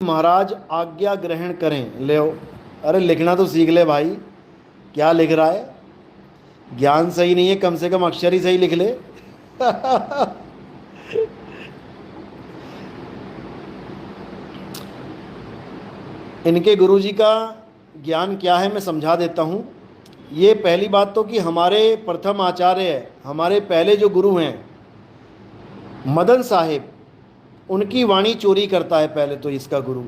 महाराज आज्ञा ग्रहण करें। ले अरे लिखना तो सीख ले भाई, क्या लिख रहा है? ज्ञान सही नहीं है, कम से कम अक्षर ही सही लिख ले। इनके गुरुजी का ज्ञान क्या है मैं समझा देता हूँ। ये पहली बात तो कि हमारे प्रथम आचार्य, हमारे पहले जो गुरु हैं मदन साहिब, उनकी वाणी चोरी करता है। पहले तो इसका गुरु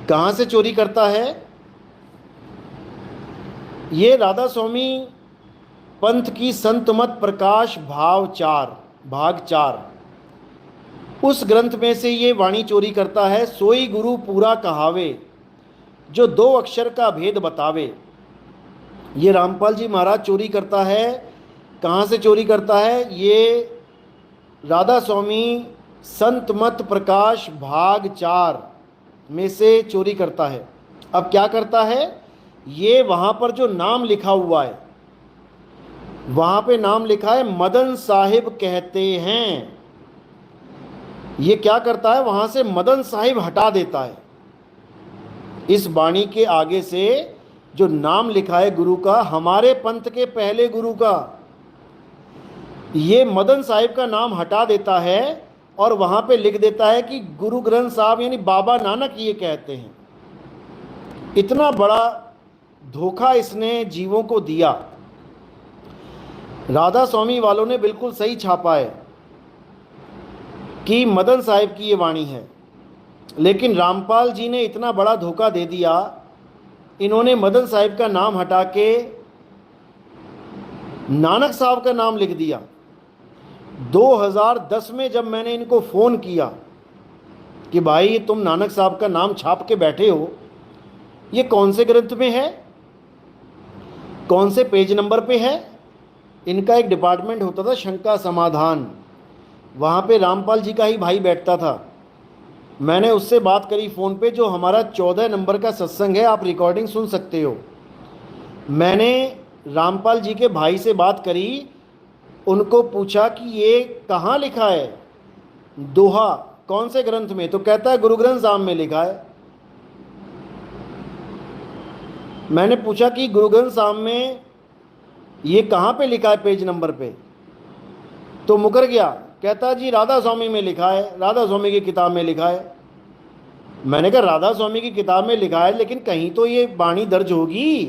कहाँ से चोरी करता है? ये राधा स्वामी पंथ की संतमत प्रकाश भाग 4 उस ग्रंथ में से ये वाणी चोरी करता है। सोई गुरु पूरा कहावे, जो 2 अक्षर का भेद बतावे। ये रामपाल जी महाराज चोरी करता है। कहाँ से चोरी करता है? ये राधा स्वामी संतमत प्रकाश भाग 4 में से चोरी करता है। अब क्या करता है? ये वहाँ पर जो नाम लिखा हुआ है, वहाँ पे नाम लिखा है मदन साहिब कहते हैं। ये क्या करता है? वहाँ से मदन साहिब हटा देता है। इस वाणी के आगे से जो नाम लिखा है गुरु का, हमारे पंथ के पहले गुरु का, ये मदन साहिब का नाम हटा देता है और वहाँ पे लिख देता है कि गुरु ग्रंथ साहब यानी बाबा नानक ये कहते हैं। इतना बड़ा धोखा इसने जीवों को दिया। राधा स्वामी वालों ने बिल्कुल सही छापा है कि मदन साहिब की ये वाणी है, लेकिन रामपाल जी ने इतना बड़ा धोखा दे दिया। इन्होंने मदन साहिब का नाम हटा के नानक साहब का नाम लिख दिया। 2010 में जब मैंने इनको फ़ोन किया कि भाई तुम नानक साहब का नाम छाप के बैठे हो, ये कौन से ग्रंथ में है, कौन से पेज नंबर पे है? इनका एक डिपार्टमेंट होता था शंका समाधान, वहाँ पे रामपाल जी का ही भाई बैठता था। मैंने उससे बात करी फ़ोन पे, जो हमारा 14 नंबर का सत्संग है, आप रिकॉर्डिंग सुन सकते हो। मैंने रामपाल जी के भाई से बात करी, उनको पूछा कि ये कहाँ लिखा है दोहा, कौन से ग्रंथ में? तो कहता है गुरु ग्रंथ साहब में लिखा है। मैंने पूछा कि गुरु ग्रंथ साहब में ये कहाँ पे लिखा है पेज नंबर पे? तो मुकर गया, कहता जी राधा स्वामी में लिखा है, राधा स्वामी की किताब में लिखा है। मैंने कहा राधा स्वामी की किताब में लिखा है, लेकिन कहीं तो ये वाणी दर्ज होगी।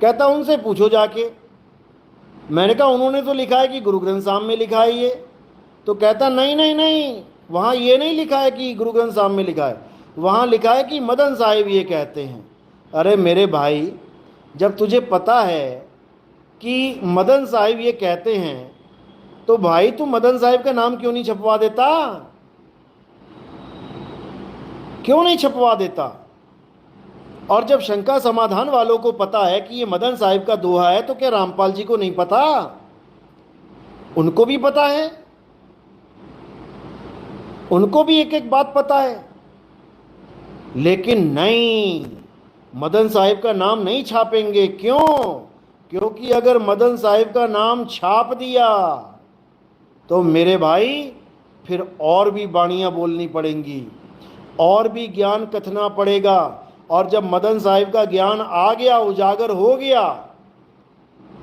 कहता उनसे पूछो जाके। मैंने कहा उन्होंने तो लिखा है कि गुरु ग्रंथ साहब में लिखा है ये। तो कहता नहीं नहीं नहीं, वहाँ ये नहीं लिखा है कि गुरु ग्रंथ साहब में लिखा है, वहाँ लिखा है कि मदन साहिब ये कहते हैं। अरे मेरे भाई, जब तुझे पता है कि मदन साहिब ये कहते हैं, तो भाई तू मदन साहिब का नाम क्यों नहीं छपवा देता? क्यों नहीं छपवा देता? और जब शंका समाधान वालों को पता है कि ये मदन साहिब का दोहा है, तो क्या रामपाल जी को नहीं पता? उनको भी पता है, उनको भी एक एक बात पता है। लेकिन नहीं, मदन साहिब का नाम नहीं छापेंगे। क्यों? क्योंकि अगर मदन साहिब का नाम छाप दिया तो मेरे भाई फिर और भी वाणियाँ बोलनी पड़ेंगी, और भी ज्ञान कथना पड़ेगा। और जब मदन साहिब का ज्ञान आ गया, उजागर हो गया,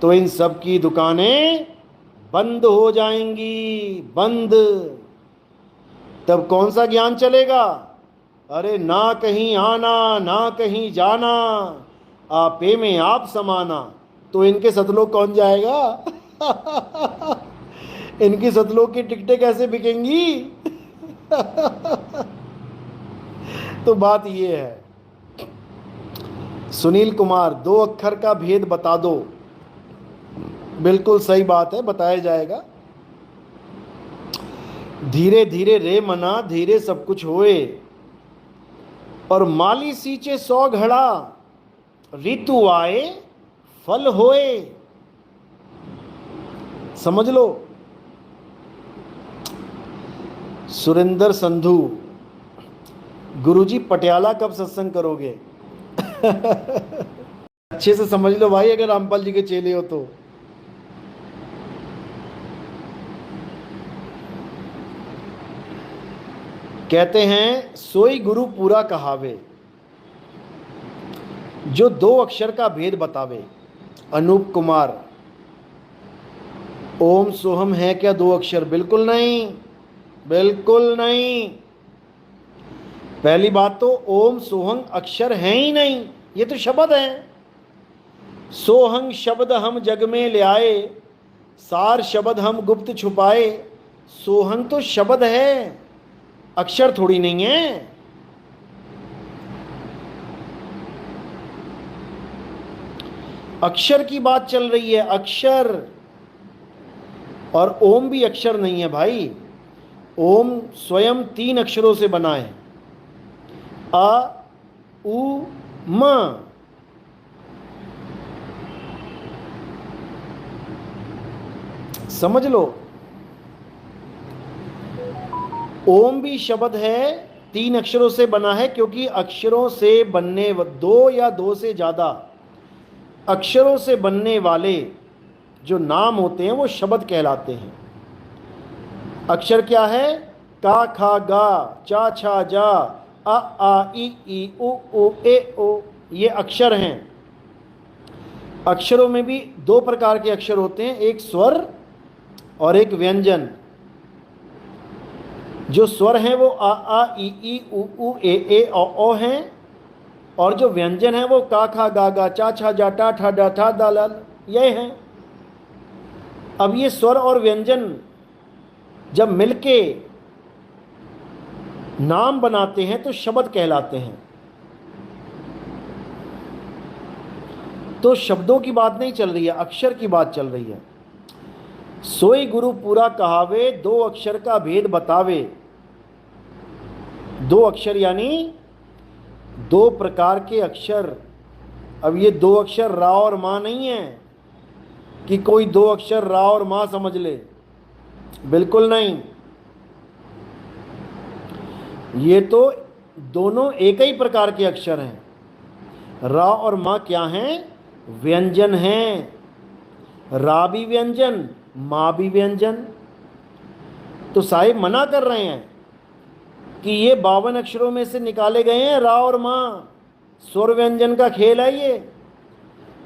तो इन सब की दुकानें बंद हो जाएंगी, बंद। तब कौन सा ज्ञान चलेगा? अरे ना कहीं आना ना कहीं जाना, आपे में आप समाना। तो इनके सतलोक कौन जाएगा? इनकी सतलोक की टिकटें कैसे बिकेंगी? तो बात ये है। सुनील कुमार, 2 अक्षर का भेद बता दो। बिल्कुल सही बात है, बताया जाएगा। धीरे धीरे रे मना, धीरे सब कुछ होए, और माली सींचे 100 घड़ा, ऋतु आए फल होए। समझ लो। सुरेंद्र संधू, गुरुजी पटियाला कब सत्संग करोगे? अच्छे से समझ लो भाई, अगर रामपाल जी के चेले हो तो। कहते हैं सोई गुरु पूरा कहावे, जो दो अक्षर का भेद बतावे। अनूप कुमार, ओम सोहम है क्या दो अक्षर? बिल्कुल नहीं, बिल्कुल नहीं। पहली बात तो ओम सोहंग अक्षर है ही नहीं, ये तो शब्द है। सोहंग शब्द हम जग में ले आए, सार शब्द हम गुप्त छुपाए। सोहंग तो शब्द है, अक्षर थोड़ी नहीं है। अक्षर की बात चल रही है, अक्षर। और ओम भी अक्षर नहीं है भाई। ओम स्वयं 3 अक्षरों से बना है, अ उ म। समझ लो, ओम भी शब्द है, 3 अक्षरों से बना है, क्योंकि अक्षरों से बनने, 2 या 2 से ज्यादा अक्षरों से बनने वाले जो नाम होते हैं वो शब्द कहलाते हैं। अक्षर क्या है? का, खा, गा, चा, छा, जा, अ, आ, ई, उ, ए, ओ, ये अक्षर हैं। अक्षरों में भी 2 प्रकार के अक्षर होते हैं, एक स्वर और एक व्यंजन। जो स्वर हैं वो आ, ई, उ, ए, ओ हैं, और जो व्यंजन है वो का, खा, गा, गा, चा, छा, जा, टा, ठा, डा, ठा, दा, ला, ये हैं। अब ये स्वर और व्यंजन जब मिलके नाम बनाते हैं तो शब्द कहलाते हैं। तो शब्दों की बात नहीं चल रही है, अक्षर की बात चल रही है। सोई गुरु पूरा कहावे, 2 अक्षर का भेद बतावे। 2 अक्षर यानी 2 प्रकार के अक्षर। अब ये 2 अक्षर रा और माँ नहीं है कि कोई 2 अक्षर रा और माँ समझ ले, बिल्कुल नहीं। ये तो दोनों एक ही प्रकार के अक्षर हैं। रा और माँ क्या हैं? व्यंजन हैं। रा भी व्यंजन, माँ भी व्यंजन। तो साहिब मना कर रहे हैं कि ये 52 अक्षरों में से निकाले गए हैं रा और माँ, स्वर व्यंजन का खेल है ये।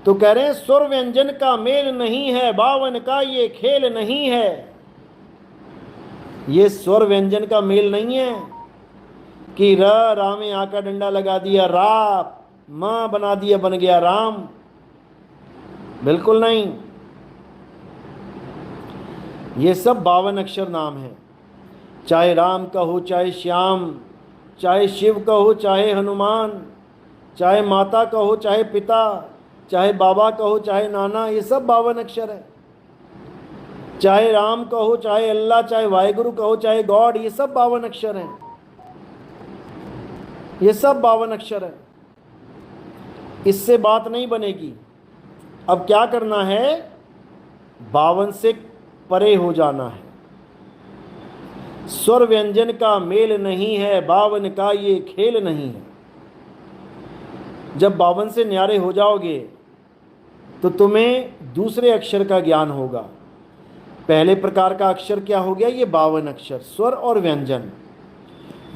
तो कह रहे हैं स्वर व्यंजन का मेल नहीं है, 52 का ये खेल नहीं है। ये स्वर व्यंजन का मेल नहीं है कि रा में आ का डंडा लगा दिया रा, माँ बना दिया बन गया राम, बिल्कुल नहीं। ये सब 52 अक्षर नाम हैं। चाहे राम का हो, चाहे श्याम, चाहे शिव का हो, चाहे हनुमान, चाहे माता का हो, चाहे पिता, चाहे बाबा का हो, चाहे नाना, ये सब 52 अक्षर है। चाहे राम का हो, चाहे अल्लाह, चाहे वाहेगुरु का हो, चाहे गॉड, ये सब 52 अक्षर हैं। ये सब 52 अक्षर है। इससे बात नहीं बनेगी। अब क्या करना है? 52 से परे हो जाना है। स्वर व्यंजन का मेल नहीं है, 52 का ये खेल नहीं है। जब 52 से न्यारे हो जाओगे तो तुम्हें दूसरे अक्षर का ज्ञान होगा। पहले प्रकार का अक्षर क्या हो गया? ये 52 अक्षर, स्वर और व्यंजन।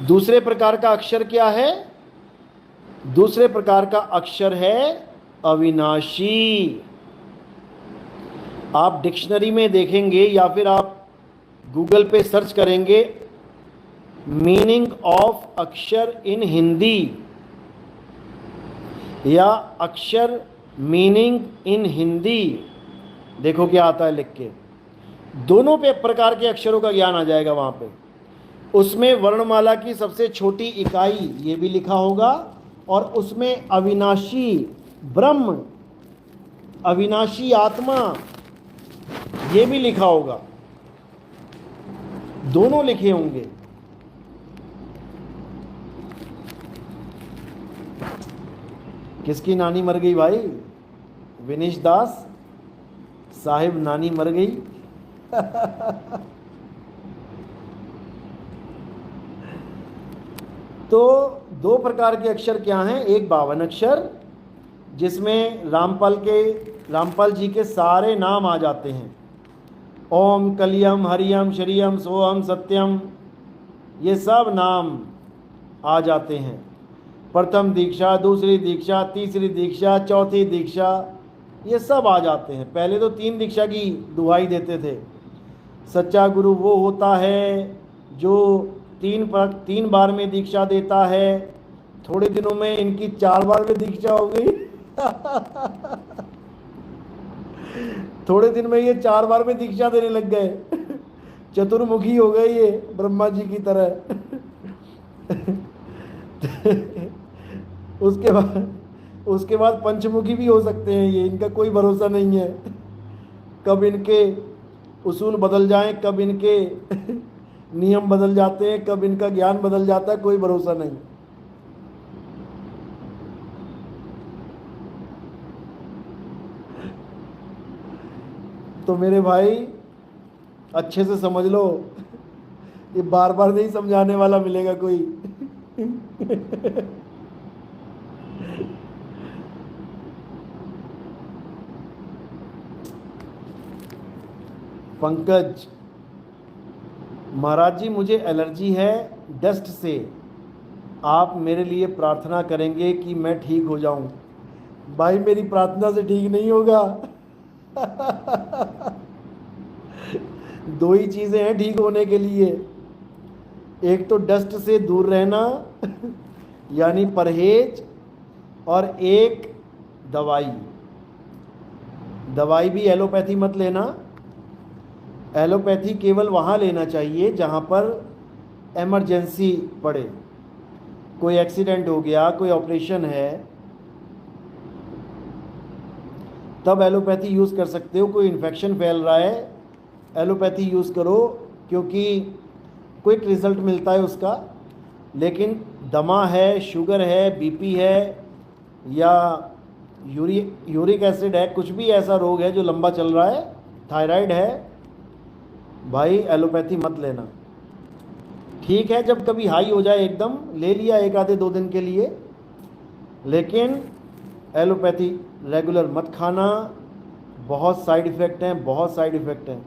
दूसरे प्रकार का अक्षर क्या है? दूसरे प्रकार का अक्षर है अविनाशी। आप डिक्शनरी में देखेंगे या फिर आप गूगल पे सर्च करेंगे मीनिंग ऑफ अक्षर इन हिंदी या अक्षर मीनिंग इन हिंदी, देखो क्या आता है लिख के। दोनों पे प्रकार के अक्षरों का ज्ञान आ जाएगा वहाँ पे। उसमें वर्णमाला की सबसे छोटी इकाई ये भी लिखा होगा, और उसमें अविनाशी ब्रह्म, अविनाशी आत्मा, ये भी लिखा होगा। दोनों लिखे होंगे। किसकी नानी मर गई भाई? विनीश दास साहिब नानी मर गई। तो 2 प्रकार के अक्षर क्या हैं? एक 52 अक्षर जिसमें रामपाल जी के सारे नाम आ जाते हैं। ओम कलियम हरियम श्रियम सोहम सत्यम, ये सब नाम आ जाते हैं। प्रथम दीक्षा, दूसरी दीक्षा, तीसरी दीक्षा, चौथी दीक्षा, ये सब आ जाते हैं। पहले तो 3 दीक्षा की दुहाई देते थे। सच्चा गुरु वो होता है जो 3 बार में दीक्षा देता है। थोड़े दिनों में इनकी 4 बार में दीक्षा हो गई। थोड़े दिन में ये 4 बार में दीक्षा देने लग गए। चतुर्मुखी हो गए ये ब्रह्मा जी की तरह। उसके बाद पंचमुखी भी हो सकते हैं ये, इनका कोई भरोसा नहीं है। कब इनके उसूल बदल जाएं, कब इनके नियम बदल जाते हैं, कब इनका ज्ञान बदल जाता है, कोई भरोसा नहीं। तो मेरे भाई अच्छे से समझ लो, ये बार बार नहीं समझाने वाला मिलेगा कोई। पंकज, महाराज जी मुझे एलर्जी है डस्ट से, आप मेरे लिए प्रार्थना करेंगे कि मैं ठीक हो जाऊं। भाई मेरी प्रार्थना से ठीक नहीं होगा। 2 ही चीज़ें हैं ठीक होने के लिए, एक तो डस्ट से दूर रहना यानी परहेज, और एक दवाई। दवाई भी एलोपैथी मत लेना। एलोपैथी केवल वहाँ लेना चाहिए जहाँ पर इमरजेंसी पड़े, कोई एक्सीडेंट हो गया, कोई ऑपरेशन है, तब एलोपैथी यूज़ कर सकते हो। कोई इन्फेक्शन फैल रहा है, एलोपैथी यूज़ करो क्योंकि क्विक रिज़ल्ट मिलता है उसका। लेकिन दमा है, शुगर है, बीपी है, या यूरिक एसिड है, कुछ भी ऐसा रोग है जो लंबा चल रहा है, थायराइड है, भाई एलोपैथी मत लेना। ठीक है जब कभी हाई हो जाए एकदम ले लिया 1 आधे 2 दिन के लिए, लेकिन एलोपैथी रेगुलर मत खाना। बहुत साइड इफ़ेक्ट हैं, बहुत साइड इफ़ेक्ट हैं।